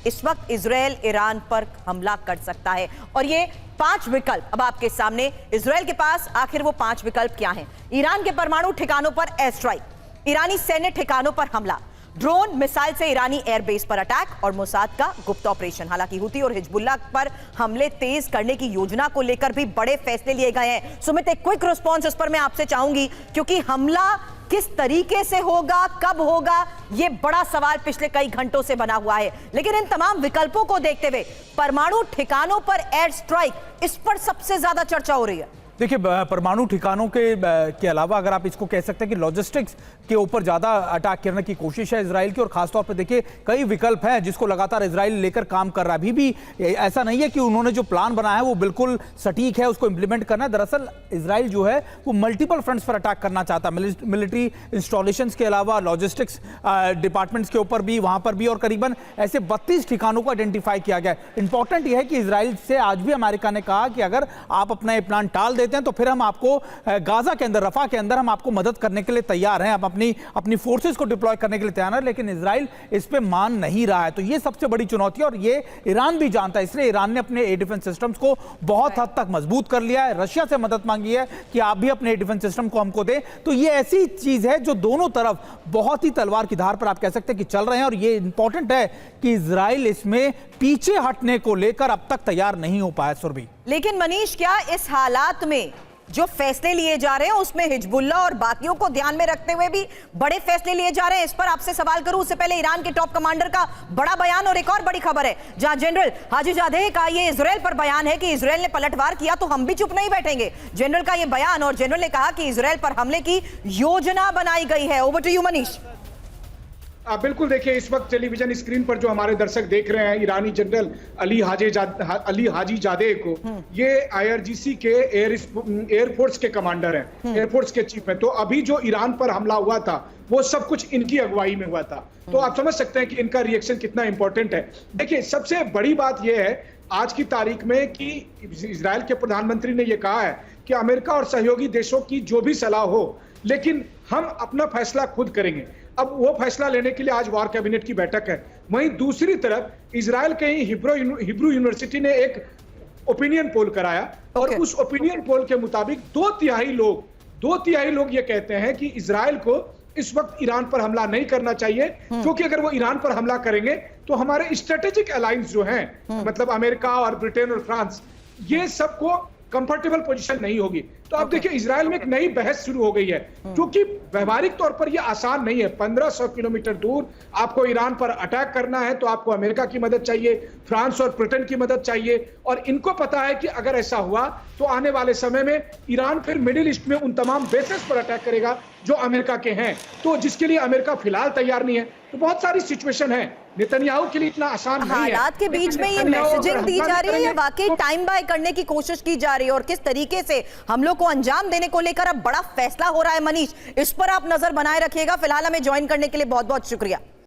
इस वक्त Israel Iran पर हमला कर सकता है। और ये 5 विकल्प अब आपके सामने। इजराइल के पास आखिर वो 5 विकल्प क्या हैं? ईरान के परमाणु ठिकानों पर एयर स्ट्राइक, ईरानी सैन्य ठिकानों पर हमला, ड्रोन मिसाइल से ईरानी एयरबेस पर अटैक और मोसाद का गुप्त ऑपरेशन। हालांकि हुती और हिजबुल्लाह पर हमले तेज करने की योजना को लेकर भी बड़े फैसले लिए गए हैं। सुमित, एक क्विक रिस्पॉन्स इस पर मैं आपसे चाहूंगी, क्योंकि हमला किस तरीके से होगा, कब होगा, यह बड़ा सवाल पिछले कई घंटों से बना हुआ है। लेकिन इन तमाम विकल्पों को देखते हुए परमाणु ठिकानों पर एयर स्ट्राइक, इस पर सबसे ज्यादा चर्चा हो रही है। देखिए, परमाणु ठिकानों के अलावा अगर आप इसको कह सकते हैं कि लॉजिस्टिक्स के ऊपर ज़्यादा अटैक करने की कोशिश है इजराइल की, और खासतौर पर देखिए कई विकल्प हैं जिसको लगातार इजराइल लेकर काम कर रहा है। अभी भी ऐसा नहीं है कि उन्होंने जो प्लान बनाया है वो बिल्कुल सटीक है, उसको इंप्लीमेंट करना है। दरअसल इजराइल जो है वो मल्टीपल फ्रंट्स पर अटैक करना चाहता है, मिलिट्री इंस्टॉलेशंस के अलावा लॉजिस्टिक्स डिपार्टमेंट्स के ऊपर भी, वहाँ पर भी, और करीबन ऐसे 32 ठिकानों को आइडेंटिफाई किया गया है। इंपॉर्टेंट यह है कि इजराइल से आज भी अमेरिका ने कहा कि अगर आप अपना ये प्लान टाल देते हैं तो फिर हम आपको गाजा के अंदर, रफा के अंदर हम आपको मदद करने के लिए तैयार हैं, आप अपनी फोर्सेस को डिप्लॉय करने के लिए तैयार हैं। लेकिन इजराइल इस पे मान नहीं रहा है। तो ये सबसे बड़ी चुनौती है और ये ईरान भी जानता है, इसलिए ईरान ने अपने एयर डिफेंस सिस्टम्स को बहुत हद तक मजबूत कर लिया है। रशिया से मदद मांगी है कि आप भी अपने एयर डिफेंस सिस्टम को हमको दें। तो ये ऐसी चीज है जो दोनों तरफ बहुत ही तलवार की धार पर आप कह सकते हैं कि चल रहे हैं। और ये इंपॉर्टेंट है कि इजराइल इसमें पीछे हटने को लेकर अब तक तैयार नहीं हो पाया। सुरभि, लेकिन मनीष, क्या इस हालात में जो फैसले लिए जा रहे हैं उसमें हिजबुल्लाह और बाकियों को ध्यान में रखते हुए भी बड़े फैसले लिए जा रहे हैं? इस पर आपसे सवाल करूं उससे पहले ईरान के टॉप कमांडर का बड़ा बयान और एक और बड़ी खबर है, जहां जनरल हाजीजादे का ये इजराइल पर बयान है कि इजराइल ने पलटवार किया तो हम भी चुप नहीं बैठेंगे। जनरल का ये बयान, और जनरल ने कहा कि इजराइल पर हमले की योजना बनाई गई है। Over to you Manish. बिल्कुल, देखिए इस वक्त टेलीविजन स्क्रीन पर जो हमारे दर्शक देख रहे हैं ईरानी जनरल अली हाजीजादे को, ये IRGC के एयरफोर्स के कमांडर हैं, एयरफोर्स के चीफ हैं। तो अभी जो ईरान पर हमला हुआ था वो सब कुछ इनकी अगुवाई में हुआ था। तो आप समझ सकते हैं कि इनका रिएक्शन कितना इंपॉर्टेंट है। देखिए, सबसे बड़ी बात यह है आज की तारीख में कि इजराइल के प्रधानमंत्री ने यह कहा है कि अमेरिका और सहयोगी देशों की जो भी सलाह हो, लेकिन हम अपना फैसला खुद करेंगे। अब वो फैसला लेने के लिए आज वॉर कैबिनेट की बैठक है। वहीं दूसरी तरफ इजराइल के ही हिब्रू यूनिवर्सिटी ने एक ओपिनियन पोल कराया और उस ओपिनियन पोल के मुताबिक 2/3 लोग ये कहते हैं कि इजराइल को इस वक्त ईरान पर हमला नहीं करना चाहिए, क्योंकि अगर वो ईरान पर हमला करेंगे तो हमारे स्ट्रेटेजिक अलायंस जो हैं, मतलब अमेरिका और ब्रिटेन और फ्रांस, ये सबको कंफर्टेबल पोजीशन नहीं होगी। तो अब देखिए इजराइल में एक नई बहस शुरू हो गई है, क्योंकि व्यवहारिक तौर पर यह आसान नहीं है। 1500 किलोमीटर दूर आपको ईरान पर अटैक करना है तो आपको अमेरिका की मदद चाहिए, फ्रांस और ब्रिटेन की मदद चाहिए। और इनको पता है कि अगर ऐसा हुआ तो आने वाले समय में ईरान फिर मिडिल ईस्ट में उन तमाम बेसेस पर अटैक करेगा जो अमेरिका के हैं, तो जिसके लिए अमेरिका फिलहाल तैयार नहीं है। तो बहुत सारी सिचुएशन है, नेतन्याहू के लिए इतना आसान नहीं है। हालात के बीच में ये मैसेजिंग दी जा रही है या वाकई टाइम बाय करने की कोशिश की जा रही है, और किस तरीके से हमलों को अंजाम देने को लेकर अब बड़ा फैसला हो रहा है? मनीष, इस पर आप नजर बनाए रखिएगा। फिलहाल हमें ज्वाइन करने के लिए बहुत बहुत शुक्रिया।